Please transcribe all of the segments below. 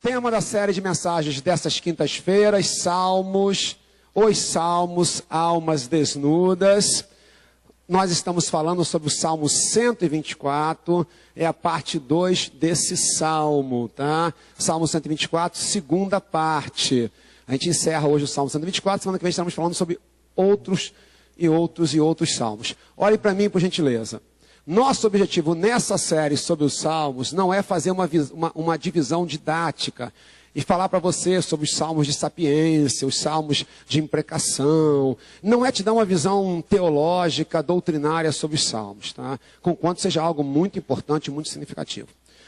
Tema da série de mensagens dessas quintas-feiras, Salmos, os Salmos, almas desnudas. Nós estamos falando sobre o Salmo 124, é a parte 2 desse Salmo, tá? Salmo 124, segunda parte. A gente encerra hoje o Salmo 124, semana que vem estamos falando sobre outros Salmos. Olhe para mim, por gentileza. Nosso objetivo nessa série sobre os Salmos não é fazer uma divisão didática e falar para você sobre os Salmos de sapiência, os Salmos de imprecação. Não é te dar uma visão teológica, doutrinária sobre os Salmos, tá? Conquanto seja algo muito importante e muito significativo.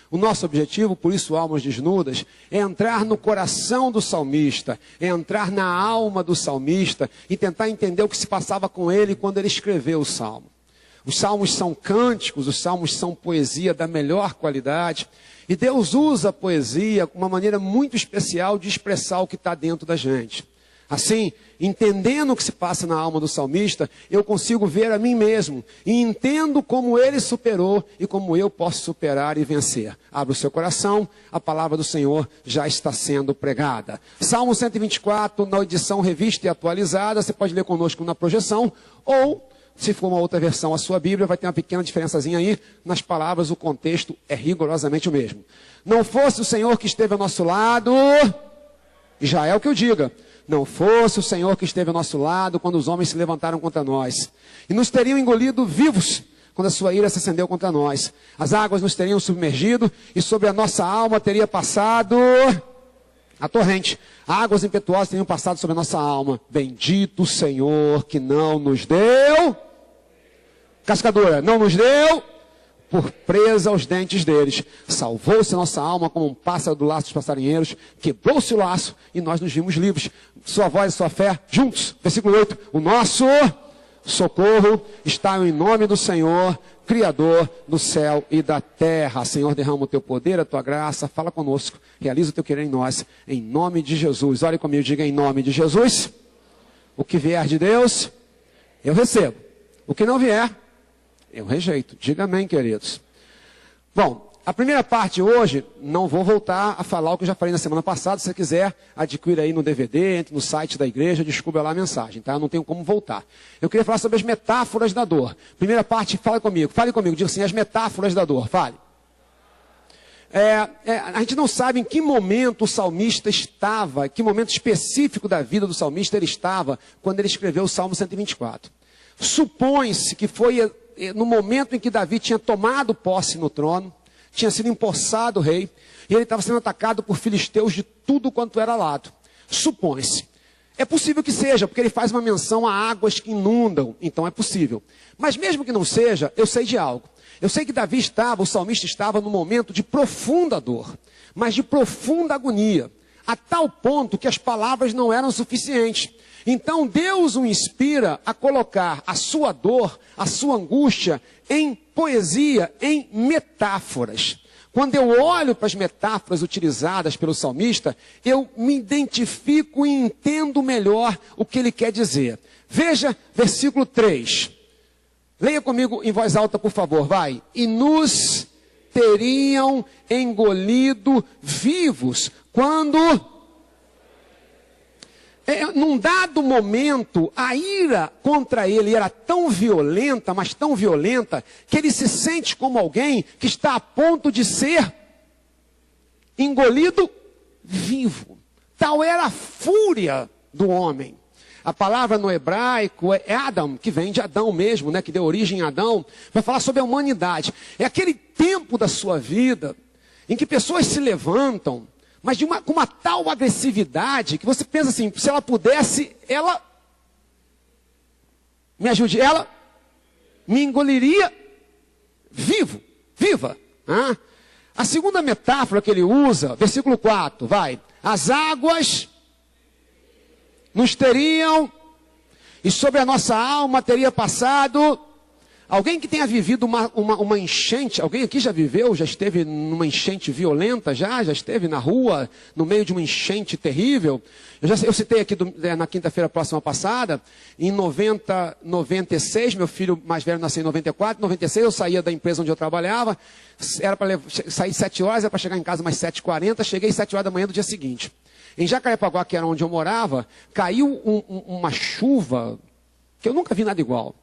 O nosso objetivo, por isso, Almas Desnudas, é entrar no coração do salmista, é entrar na alma do salmista e tentar entender o que se passava com ele quando ele escreveu o Salmo. Os salmos são cânticos, os salmos são poesia da melhor qualidade. E Deus usa a poesia como uma maneira muito especial de expressar o que está dentro da gente. Assim, entendendo o que se passa na alma do salmista, eu consigo ver a mim mesmo. E entendo como ele superou e como eu posso superar e vencer. Abra o seu coração, a palavra do Senhor já está sendo pregada. Salmo 124, na edição revista e atualizada, você pode ler conosco na projeção, ou... se for uma outra versão, a sua Bíblia vai ter uma pequena diferençazinha aí. Nas palavras, o contexto é rigorosamente o mesmo. Não fosse o Senhor que esteve ao nosso lado, Israel que o diga. Não fosse o Senhor que esteve ao nosso lado quando os homens se levantaram contra nós. E nos teriam engolido vivos quando a sua ira se acendeu contra nós. As águas nos teriam submergido e sobre a nossa alma teria passado a torrente. Águas impetuosas teriam passado sobre a nossa alma. Bendito o Senhor que não nos deu... cascadura, não nos deu por presa aos dentes deles. Salvou-se a nossa alma como um pássaro do laço dos passarinheiros. Quebrou-se o laço e nós nos vimos livres. Sua voz e sua fé juntos. Versículo 8. O nosso socorro está em nome do Senhor, Criador do céu e da terra. Senhor, derrama o teu poder, a tua graça. Fala conosco. Realiza o teu querer em nós. Em nome de Jesus. Olhe comigo, diga em nome de Jesus. O que vier de Deus, eu recebo. O que não vier, eu rejeito. Diga amém, queridos. Bom, a primeira parte hoje, não vou voltar a falar o que eu já falei na semana passada. Se você quiser, adquira aí no DVD, entre no site da igreja, descubra lá a mensagem, tá? Eu não tenho como voltar. Eu queria falar sobre as metáforas da dor. Primeira parte, fale comigo, diga assim, as metáforas da dor, fale. A gente não sabe em que momento o salmista estava, que momento específico da vida do salmista ele estava, quando ele escreveu o Salmo 124. Supõe-se que foi no momento em que Davi tinha tomado posse no trono, tinha sido empossado rei, e ele estava sendo atacado por filisteus de tudo quanto era lado. Supõe-se. É possível que seja, porque ele faz uma menção a águas que inundam, então é possível. Mas mesmo que não seja, eu sei de algo. Eu sei que o salmista estava num momento de profunda dor, mas de profunda agonia, a tal ponto que as palavras não eram suficientes. Então Deus o inspira a colocar a sua dor, a sua angústia em poesia, em metáforas. Quando eu olho para as metáforas utilizadas pelo salmista, eu me identifico e entendo melhor o que ele quer dizer. Veja versículo 3. Leia comigo em voz alta, por favor, vai. E nos teriam engolido vivos quando... num dado momento, a ira contra ele era tão violenta, mas tão violenta, que ele se sente como alguém que está a ponto de ser engolido vivo. Tal era a fúria do homem. A palavra no hebraico é Adam, que vem de Adão mesmo, né, que deu origem a Adão, vai falar sobre a humanidade. É aquele tempo da sua vida em que pessoas se levantam, mas com uma tal agressividade que você pensa assim, se ela pudesse, ela me ajude, ela me engoliria viva. Ah? A segunda metáfora que ele usa, versículo 4, vai. As águas nos teriam, e sobre a nossa alma teria passado Alguém que tenha vivido uma enchente, alguém aqui já viveu, já esteve numa enchente violenta, já esteve na rua, no meio de uma enchente terrível? Eu citei aqui na quinta-feira próxima passada, em 96, meu filho mais velho nasceu em 94, 96 eu saía da empresa onde eu trabalhava, era para sair 7 horas, era para chegar em casa mais 7h40, cheguei 7 horas da manhã do dia seguinte. Em Jacarepaguá, que era onde eu morava, caiu uma chuva que eu nunca vi nada igual.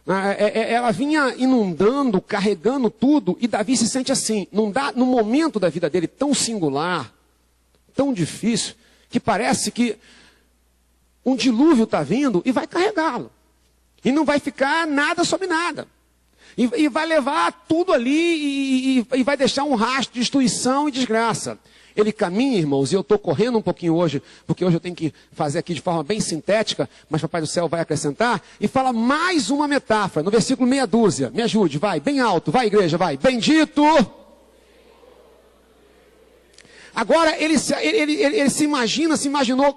Ela vinha inundando, carregando tudo, e Davi se sente assim, num momento da vida dele tão singular, tão difícil, que parece que um dilúvio está vindo e vai carregá-lo. E não vai ficar nada sobre nada. E vai levar tudo ali e vai deixar um rastro de destruição e desgraça. Ele caminha, irmãos, e eu estou correndo um pouquinho hoje, porque hoje eu tenho que fazer aqui de forma bem sintética, mas Papai do Céu vai acrescentar, e fala mais uma metáfora, no versículo meia dúzia. Me ajude, vai, bem alto, vai igreja, vai. Bendito! Agora, ele se imaginou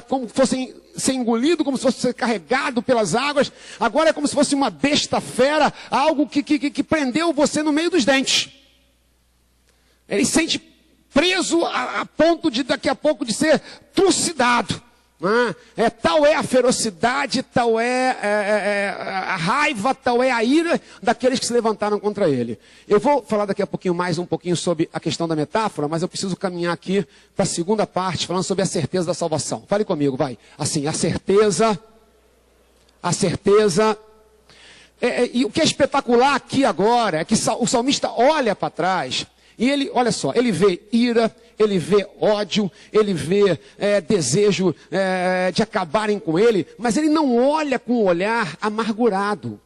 como fosse ser engolido, como se fosse ser carregado pelas águas. Agora é como se fosse uma besta fera, algo que prendeu você no meio dos dentes. Ele sente preso a ponto de daqui a pouco de ser trucidado. Tal é a ferocidade, tal é a raiva, tal é a ira daqueles que se levantaram contra ele. Eu vou falar daqui a pouquinho mais um pouquinho sobre a questão da metáfora, mas eu preciso caminhar aqui para a segunda parte, falando sobre a certeza da salvação. Fale comigo, vai. Assim, a certeza. E o que é espetacular aqui agora é que o salmista olha para trás. E ele, olha só, ele vê ira, ele vê ódio, ele vê desejo de acabarem com ele, mas ele não olha com um olhar amargurado.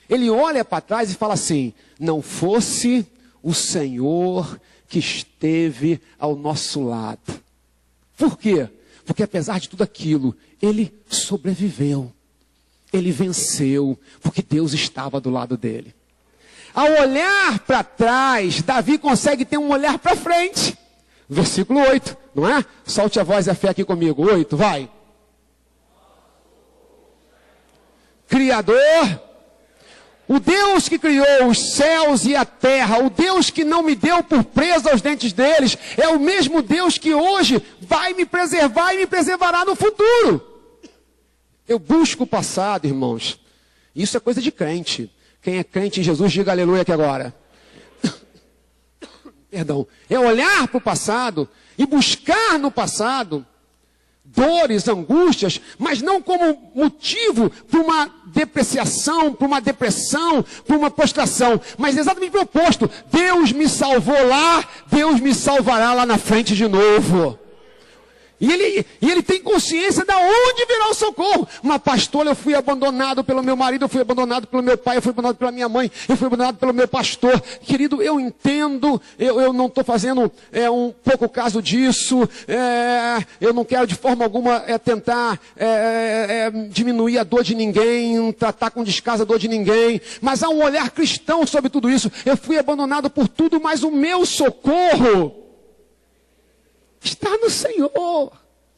Ele olha para trás e fala assim, não fosse o Senhor que esteve ao nosso lado. Por quê? Porque apesar de tudo aquilo, ele sobreviveu, ele venceu, porque Deus estava do lado dele. Ao olhar para trás, Davi consegue ter um olhar para frente. Versículo 8, não é? Solte a voz e a fé aqui comigo. 8, vai. Criador, o Deus que criou os céus e a terra, o Deus que não me deu por presa aos dentes deles, é o mesmo Deus que hoje vai me preservar e me preservará no futuro. Eu busco o passado, irmãos. Isso é coisa de crente. Quem é crente em Jesus, diga aleluia aqui agora. Perdão. É olhar para o passado e buscar no passado dores, angústias, mas não como motivo para uma depreciação, para uma depressão, para uma prostração, mas exatamente o oposto. Deus me salvou lá, Deus me salvará lá na frente de novo. E ele tem consciência de onde virá o socorro. Uma pastora, eu fui abandonado pelo meu marido, eu fui abandonado pelo meu pai, eu fui abandonado pela minha mãe, eu fui abandonado pelo meu pastor. Querido, eu entendo, eu não estou fazendo um pouco caso disso, eu não quero de forma alguma tentar diminuir a dor de ninguém, tratar com descaso a dor de ninguém, mas há um olhar cristão sobre tudo isso. Eu fui abandonado por tudo, mas o meu socorro está no Senhor,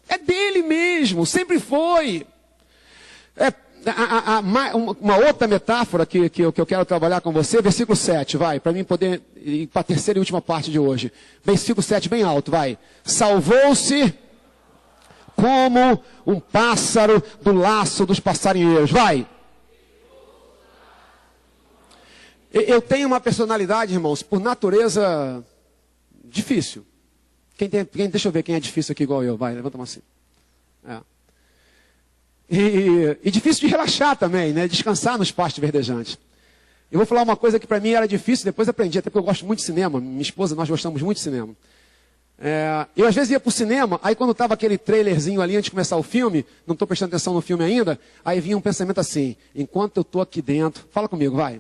é dele mesmo, sempre foi. Uma outra metáfora que eu quero trabalhar com você, versículo 7, vai, para mim poder ir para a terceira e última parte de hoje. Versículo 7, bem alto, vai. Salvou-se como um pássaro do laço dos passarinheiros, vai. Eu tenho uma personalidade, irmãos, por natureza difícil. Deixa eu ver quem é difícil aqui igual eu. Vai, levanta a mão assim. E difícil de relaxar também, né? Descansar nos pastos verdejantes. Eu vou falar uma coisa que para mim era difícil, depois aprendi, até porque eu gosto muito de cinema. Minha esposa, nós gostamos muito de cinema. Eu às vezes ia para o cinema, aí quando estava aquele trailerzinho ali antes de começar o filme, não estou prestando atenção no filme ainda, aí vinha um pensamento assim, enquanto eu estou aqui dentro, fala comigo, vai.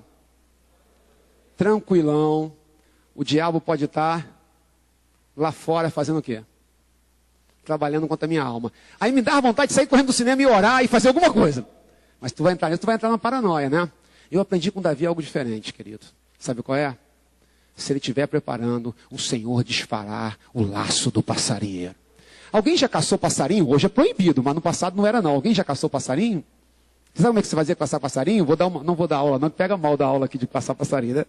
Tranquilão, o diabo pode estar lá fora fazendo o quê? Trabalhando contra a minha alma. Aí me dava vontade de sair correndo do cinema e orar e fazer alguma coisa. Mas tu vai entrar na paranoia, né? Eu aprendi com Davi algo diferente, querido. Sabe qual é? Se ele estiver preparando, o Senhor desfará o laço do passarinheiro. Alguém já caçou passarinho? Hoje é proibido, mas no passado não era não. Alguém já caçou passarinho? Sabe como é que você fazia com caçar passarinho? Não vou dar aula, não pega mal da aula aqui de caçar passarinho, né?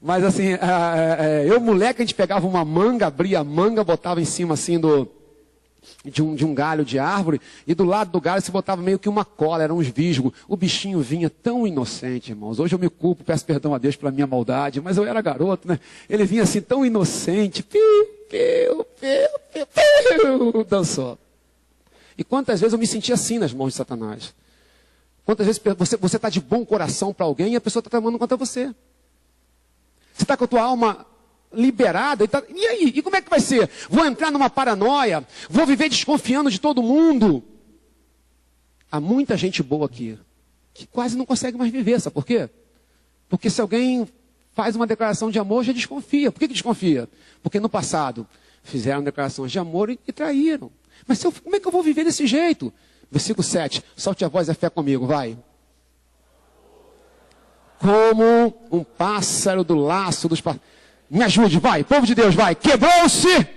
Mas assim, eu moleque, a gente pegava uma manga, abria a manga, botava em cima assim de um galho de árvore, e do lado do galho se botava meio que uma cola, eram uns visgos. O bichinho vinha tão inocente, irmãos. Hoje eu me culpo, peço perdão a Deus pela minha maldade, mas eu era garoto, né? Ele vinha assim tão inocente, dançou. E quantas vezes eu me sentia assim nas mãos de Satanás? Quantas vezes você está de bom coração para alguém e a pessoa está tramando contra você? Você está com a tua alma liberada, e aí? E como é que vai ser? Vou entrar numa paranoia? Vou viver desconfiando de todo mundo? Há muita gente boa aqui que quase não consegue mais viver, sabe por quê? Porque se alguém faz uma declaração de amor, já desconfia. Por que desconfia? Porque no passado fizeram declarações de amor e traíram. Mas como é que eu vou viver desse jeito? Versículo 7, solte a voz e a fé comigo, vai. Como um pássaro do laço dos pássaros. Me ajude, vai, povo de Deus, vai. Quebrou-se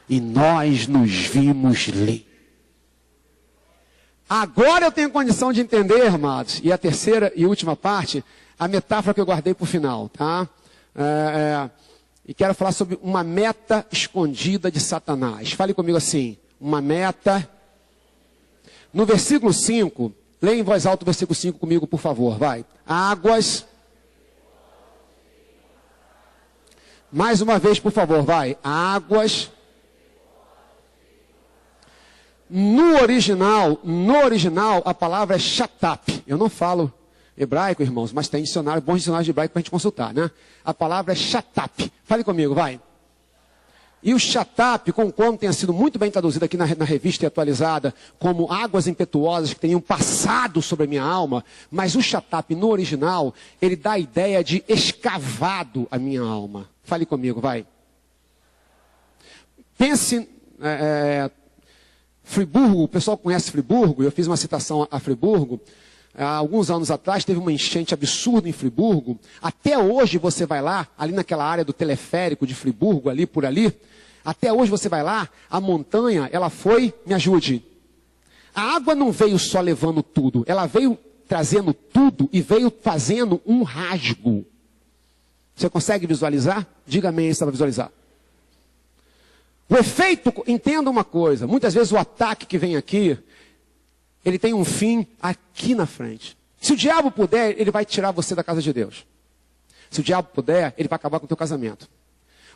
e nós nos vimos livres. Agora eu tenho condição de entender, amados, e a terceira e última parte, a metáfora que eu guardei para o final, tá? E quero falar sobre uma meta escondida de Satanás. Fale comigo assim, uma meta. No versículo 5, leia em voz alta o versículo 5 comigo, por favor, vai. Águas. Mais uma vez, por favor, vai. Águas. No original, a palavra é shatap. Eu não falo hebraico, irmãos, mas tem dicionário, bons dicionários de hebraico para a gente consultar, né? A palavra é shatap. Fale comigo, vai. E o shatap, conquanto tenha sido muito bem traduzido aqui na revista e atualizada, como águas impetuosas que tenham passado sobre a minha alma, mas o shatap no original, ele dá a ideia de escavado a minha alma. Fale comigo, vai. Pense, Friburgo, o pessoal conhece Friburgo, eu fiz uma citação a Friburgo. Há alguns anos atrás teve uma enchente absurda em Friburgo. Até hoje você vai lá, ali naquela área do teleférico de Friburgo, ali por ali. Até hoje você vai lá, a montanha, ela foi, me ajude. A água não veio só levando tudo, ela veio trazendo tudo e veio fazendo um rasgo. Você consegue visualizar? Diga amém se você vai visualizar. O efeito, entenda uma coisa, muitas vezes o ataque que vem aqui, ele tem um fim aqui na frente. Se o diabo puder, ele vai tirar você da casa de Deus. Se o diabo puder, ele vai acabar com o teu casamento.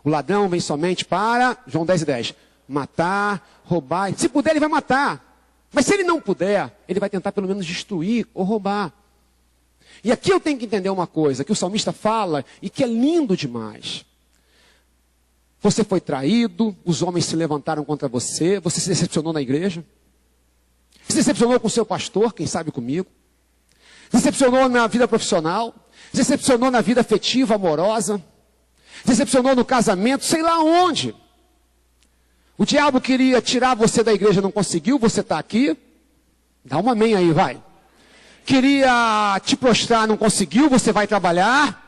O ladrão vem somente para, João 10:10, matar, roubar. Se puder, ele vai matar. Mas se ele não puder, ele vai tentar pelo menos destruir ou roubar. E aqui eu tenho que entender uma coisa, que o salmista fala e que é lindo demais. Você foi traído, os homens se levantaram contra você, você se decepcionou na igreja. Se decepcionou com o seu pastor, quem sabe comigo. Se decepcionou na vida profissional. Se decepcionou na vida afetiva, amorosa. Se decepcionou no casamento, sei lá onde. O diabo queria tirar você da igreja, não conseguiu, você está aqui. Dá uma amém aí, vai. Queria te prostrar, não conseguiu, você vai trabalhar.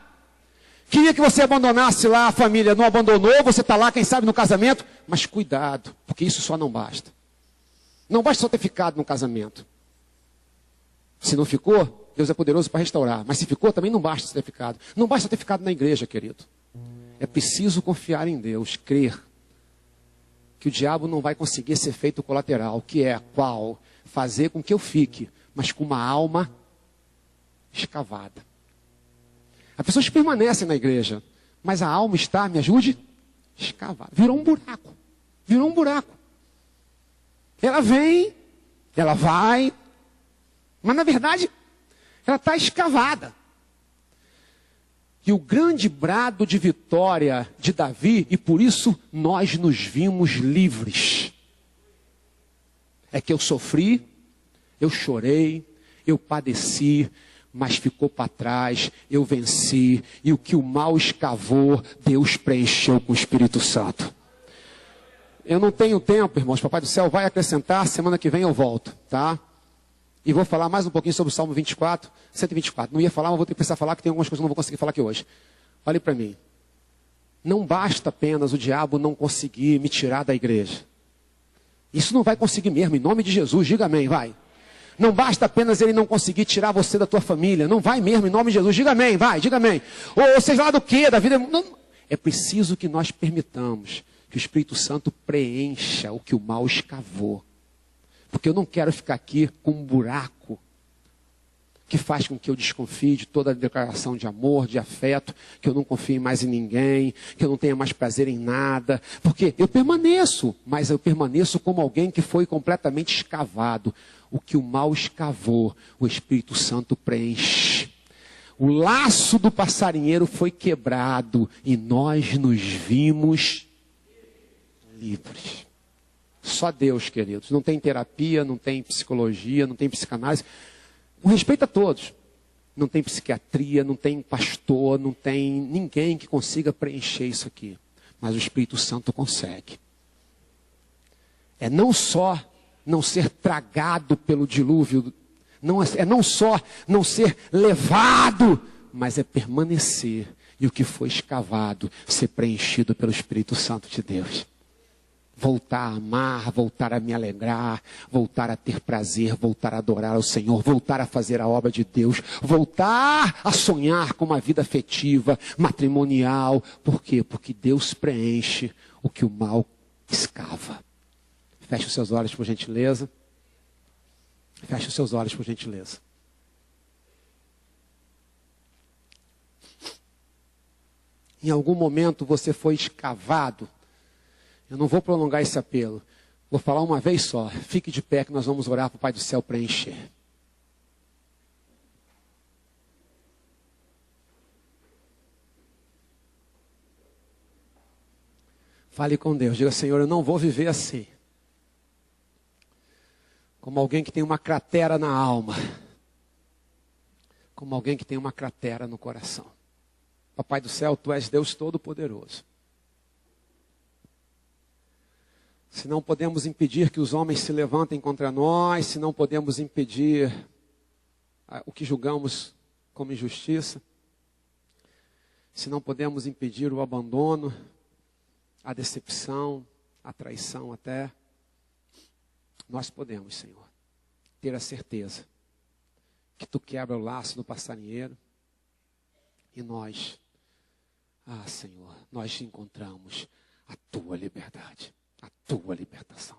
Queria que você abandonasse lá a família, não abandonou, você está lá, quem sabe, no casamento. Mas cuidado, porque isso só não basta. Não basta só ter ficado no casamento. Se não ficou, Deus é poderoso para restaurar. Mas se ficou, também não basta ter ficado. Não basta ter ficado na igreja, querido. É preciso confiar em Deus, crer que o diabo não vai conseguir esse efeito colateral, que é qual? Fazer com que eu fique, mas com uma alma escavada. As pessoas permanecem na igreja, mas a alma está, me ajude, escavada. Virou um buraco. Virou um buraco. Ela vem, ela vai, mas na verdade, ela está escavada. E o grande brado de vitória de Davi, e por isso nós nos vimos livres, é que eu sofri, eu chorei, eu padeci, mas ficou para trás, eu venci, e o que o mal escavou, Deus preencheu com o Espírito Santo. Eu não tenho tempo, irmãos, Papai do Céu vai acrescentar, semana que vem eu volto, tá? E vou falar mais um pouquinho sobre o Salmo 24, 124. Não ia falar, mas vou ter que precisar falar, que tem algumas coisas que eu não vou conseguir falar aqui hoje. Olhe para mim. Não basta apenas o diabo não conseguir me tirar da igreja. Isso não vai conseguir mesmo, em nome de Jesus, diga amém, vai. Não basta apenas ele não conseguir tirar você da tua família. Não vai mesmo, em nome de Jesus. Diga amém, vai, diga amém. Ou seja lá do que, da vida. Não. É preciso que nós permitamos que o Espírito Santo preencha o que o mal escavou. Porque eu não quero ficar aqui com um buraco que faz com que eu desconfie de toda a declaração de amor, de afeto, que eu não confie mais em ninguém, que eu não tenha mais prazer em nada. Porque eu permaneço, mas eu permaneço como alguém que foi completamente escavado. O que o mal escavou, o Espírito Santo preenche. O laço do passarinheiro foi quebrado e nós nos vimos livres. Só Deus, queridos. Não tem terapia, não tem psicologia, não tem psicanálise. Com respeito a todos. Não tem psiquiatria, não tem pastor, não tem ninguém que consiga preencher isso aqui. Mas o Espírito Santo consegue. É não só não ser tragado pelo dilúvio, não só não ser levado, mas é permanecer. E o que foi escavado, ser preenchido pelo Espírito Santo de Deus. Voltar a amar, voltar a me alegrar, voltar a ter prazer, voltar a adorar ao Senhor, voltar a fazer a obra de Deus, voltar a sonhar com uma vida afetiva, matrimonial. Por quê? Porque Deus preenche o que o mal escava. Feche os seus olhos, por gentileza. Feche os seus olhos, por gentileza. Em algum momento você foi escavado. Eu não vou prolongar esse apelo. Vou falar uma vez só. Fique de pé que nós vamos orar para o Pai do Céu preencher. Fale com Deus. Diga, Senhor, eu não vou viver assim. Como alguém que tem uma cratera na alma. Como alguém que tem uma cratera no coração. Papai do Céu, Tu és Deus Todo-Poderoso. Se não podemos impedir que os homens se levantem contra nós, se não podemos impedir o que julgamos como injustiça, se não podemos impedir o abandono, a decepção, a traição até, nós podemos, Senhor, ter a certeza que Tu quebra o laço do passarinheiro e nós, Senhor, nós encontramos a Tua liberdade. A Tua libertação.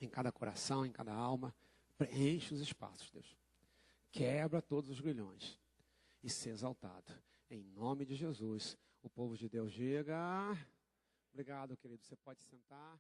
Em cada coração, em cada alma, preenche os espaços, Deus. Quebra todos os grilhões e ser exaltado. Em nome de Jesus, o povo de Deus diga. Obrigado, querido. Você pode sentar.